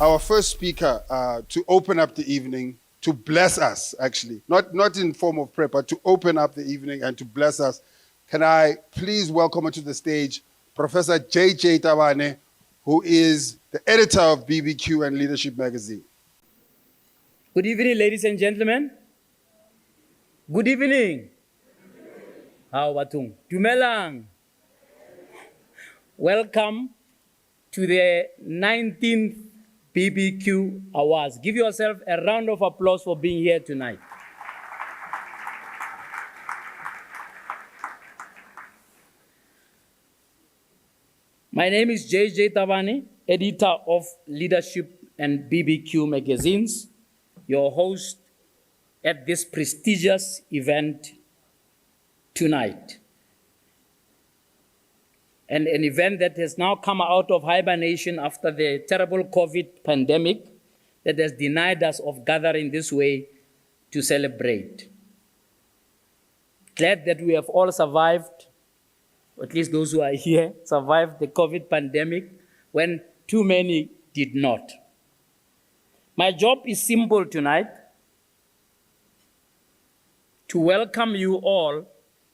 our first speaker to open up the evening, to bless us, actually. Not in form of prayer, but to open up the evening and to bless us. Can I please welcome to the stage Professor J.J. Tabane, who is the editor of BBQ and Leadership magazine. Good evening, ladies and gentlemen. Good evening. How batung? Dumelang. Welcome to the 19th BBQ Awards. Give yourself a round of applause for being here tonight. My name is J.J. Tabane, editor of Leadership and BBQ magazines, your host at this prestigious event tonight. And an event that has now come out of hibernation after the terrible COVID pandemic that has denied us of gathering this way to celebrate. Glad that we have all survived, or at least those who are here, survived the COVID pandemic when too many did not. My job is simple tonight: to welcome you all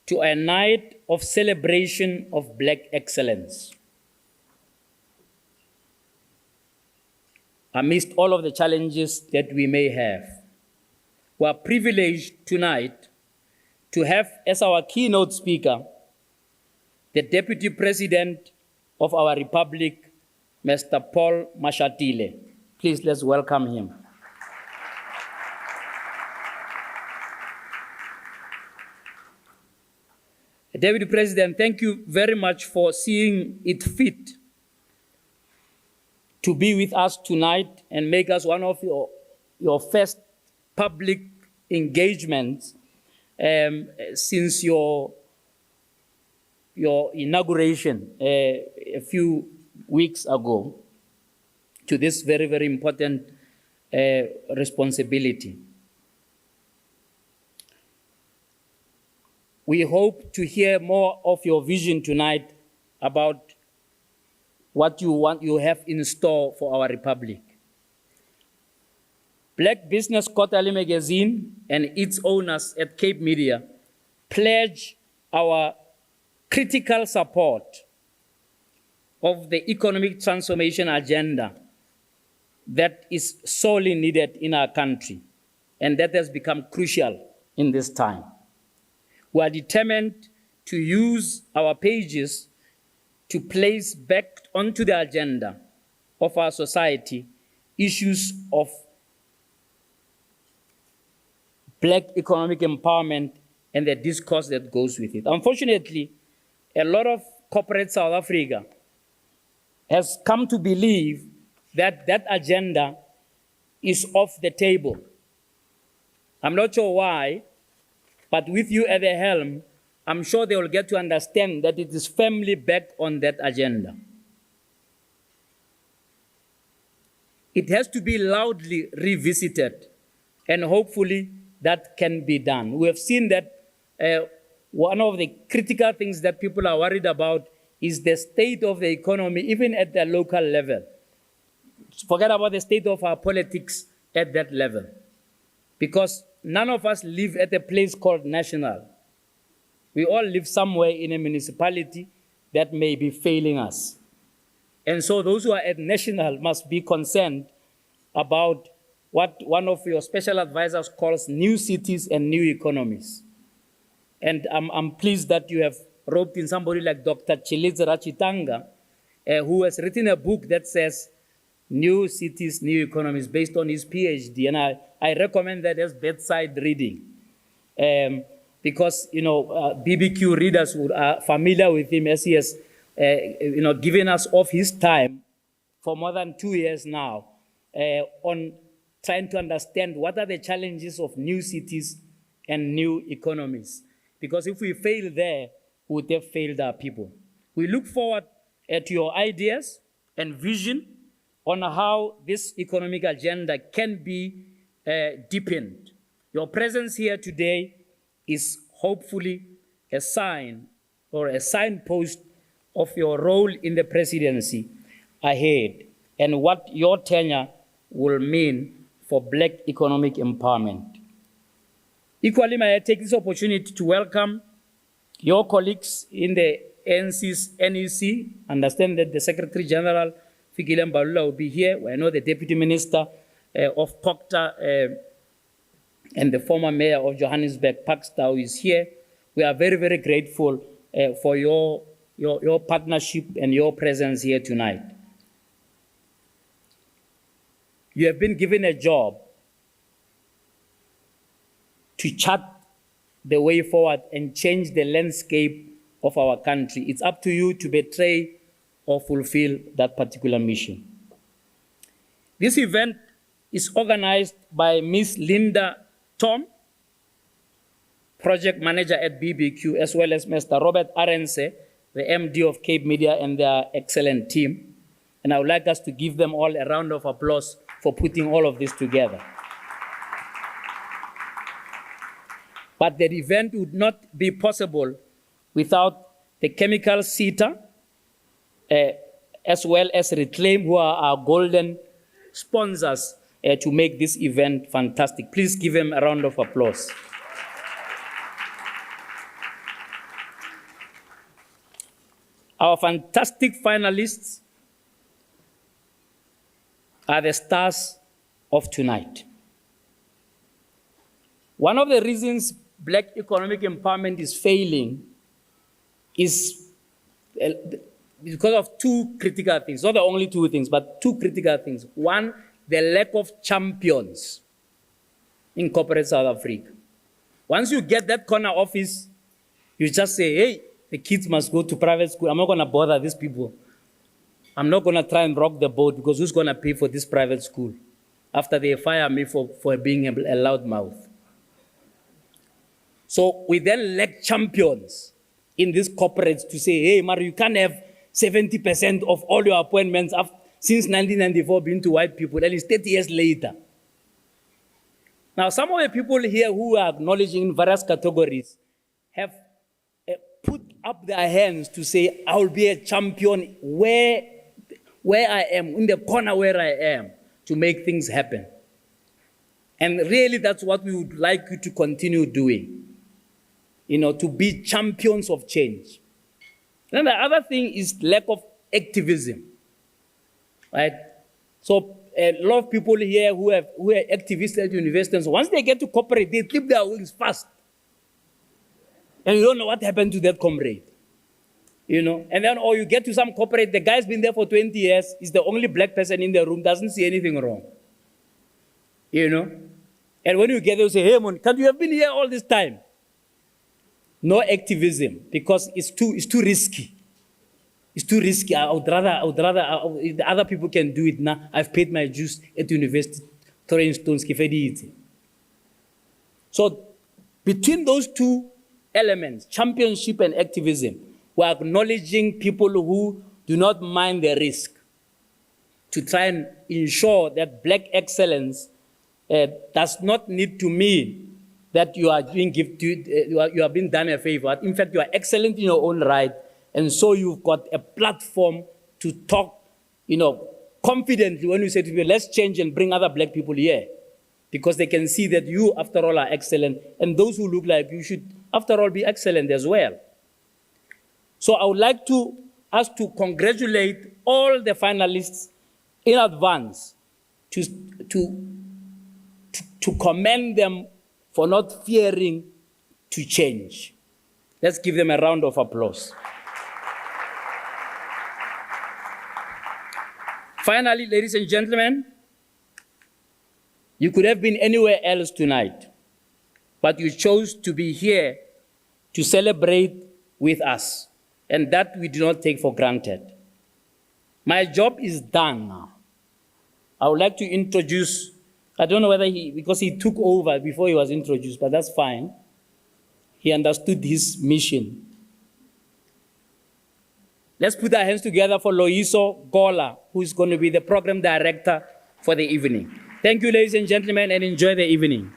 to a night of celebration of Black excellence. Amidst all of the challenges that we may have, we are privileged tonight to have as our keynote speaker the Deputy President of our Republic, Mr. Paul Mashatile. Please, let's welcome him. Deputy President, thank you very much for seeing it fit to be with us tonight and make us one of your first public engagements since your inauguration a few weeks ago to this very, very important responsibility. We hope to hear more of your vision tonight about what you have in store for our Republic. Black Business Quarterly magazine and its owners at Cape Media pledge our critical support of the economic transformation agenda that is sorely needed in our country and that has become crucial in this time. We are determined to use our pages to place back onto the agenda of our society issues of Black economic empowerment and the discourse that goes with it. Unfortunately, a lot of corporate South Africa has come to believe that that agenda is off the table. I'm not sure why, but with you at the helm, I'm sure they will get to understand that it is firmly back on that agenda. It has to be loudly revisited, and hopefully that can be done. We have seen that one of the critical things that people are worried about is the state of the economy, even at the local level. Forget about the state of our politics at that level, because none of us live at a place called national. We all live somewhere in a municipality that may be failing us. And so those who are at national must be concerned about what one of your special advisors calls new cities and new economies. And I'm pleased that you have roped in somebody like Dr. Chiliz Rachitanga, who has written a book that says New Cities, New Economies, based on his PhD. And I recommend that as bedside reading. Because, BBQ readers who are familiar with him, as he has, given us of his time for more than 2 years now on trying to understand what are the challenges of new cities and new economies. Because if we fail there, we would have failed our people. We look forward to your ideas and vision on how this economic agenda can be deepened. Your presence here today is hopefully a sign or a signpost of your role in the presidency ahead and what your tenure will mean for Black economic empowerment. Equally, may I take this opportunity to welcome your colleagues in the ANC's NEC. Understand that the Secretary General, Fikile Mbalula, will be here. I know the Deputy Minister of Proctor and the former Mayor of Johannesburg, Pakstow, is here. We are very, very grateful for your partnership and your presence here tonight. You have been given a job to chart the way forward and change the landscape of our country. It's up to you to betray or fulfill that particular mission. This event is organized by Ms. Linda Tom, project manager at BBQ, as well as Mr. Robert Arense, the MD of Cape Media, and their excellent team. And I would like us to give them all a round of applause for putting all of this together. But the event would not be possible without the Chemical SETA, as well as Reclaim, who are our golden sponsors to make this event fantastic. Please give them a round of applause. Our fantastic finalists are the stars of tonight. One of the reasons Black economic empowerment is failing is because of two critical things. Not the only two things, but two critical things. One, the lack of champions in corporate South Africa. Once you get that corner office, you just say, hey, the kids must go to private school. I'm not going to bother these people. I'm not going to try and rock the boat because who's going to pay for this private school after they fire me for being a loudmouth? So we then lack champions in these corporates to say, hey, Mario, you can't have 70% of all your appointments since 1994 being to white people, and it's 30 years later. Now, some of the people here who are acknowledging in various categories have put up their hands to say, I will be a champion where I am, in the corner where I am, to make things happen. And really, that's what we would like you to continue doing. You know, to be champions of change. Then the other thing is lack of activism, right? So a lot of people here who are activists at universities, once they get to corporate, they clip their wings fast. And you don't know what happened to that comrade. You know, and then, or you get to some corporate, the guy's been there for 20 years, is the only black person in the room, doesn't see anything wrong. You know? And when you get there, you say, hey, man, can't you have been here all this time? No activism, because it's too risky. It's too risky. I would rather, if the other people can do it now, I've paid my dues at university. So between those two elements, championship and activism, we're acknowledging people who do not mind the risk to try and ensure that black excellence does not need to mean that you are being you are being done a favor. In fact, you are excellent in your own right, and so you've got a platform to talk, you know, confidently when you say to people, let's change and bring other black people here, because they can see that you, after all, are excellent, and those who look like you should, after all, be excellent as well. So I would like us to congratulate all the finalists in advance, to commend them for not fearing to change. Let's give them a round of applause. Finally, ladies and gentlemen, you could have been anywhere else tonight, but you chose to be here to celebrate with us, and that we do not take for granted. My job is done now. I would like to introduce, I don't know whether because he took over before he was introduced, but that's fine. He understood his mission. Let's put our hands together for Loiso Gola, who is going to be the program director for the evening. Thank you, ladies and gentlemen, and enjoy the evening.